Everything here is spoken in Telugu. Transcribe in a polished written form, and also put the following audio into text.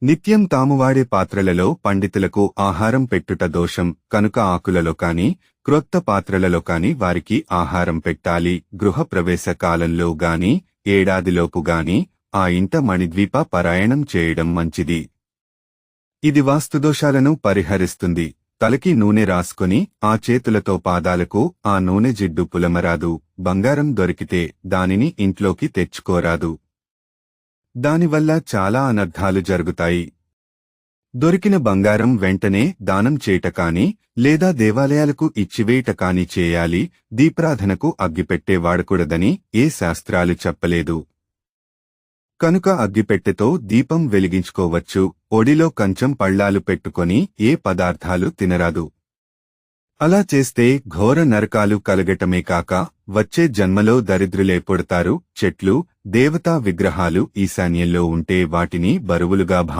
నిత్యం తాము వాడే పాత్రలలో పండితులకు ఆహారం పెట్టుట దోషం కనుక ఆకులలో కాని క్రొత్త పాత్రలలో కాని వారికి ఆహారం పెట్టాలి. గృహప్రవేశ కాలంలో గాని ఏడాదిలోపు గాని ఆ ఇంట మణిద్వీప పారాయణం చేయడం మంచిది. ఇది వాస్తుదోషాలను పరిహరిస్తుంది. తలకి నూనె రాసుకొని ఆ చేతులతో పాదాలకు ఆ నూనె జిడ్డు పులమరాదు. బంగారం దొరికితే దానిని ఇంట్లోకి తెచ్చుకోరాదు. దానివల్ల చాలా అనర్థాలు జరుగుతాయి. దొరికిన బంగారం వెంటనే దానం చేయట కాని లేదా దేవాలయాలకు ఇచ్చివేయట కాని చేయాలి. దీపారాధనకు అగ్గిపెట్టె వాడకూడదని ఏ శాస్త్రాలు చెప్పలేదు. కనుక అగ్గిపెట్టెతో దీపం వెలిగించుకోవచ్చు. ఒడిలో కంచం పళ్ళాలు పెట్టుకొని ఏ పదార్థాలు తినరాదు. అలా చేస్తే ఘోర నరకాలు కలగటమే కాక వచ్చే జన్మలో దరిద్రులే పుడతారు. చెట్లు, దేవతా విగ్రహాలు ఈశాన్యంలో ఉంటే వాటిని బరువులుగా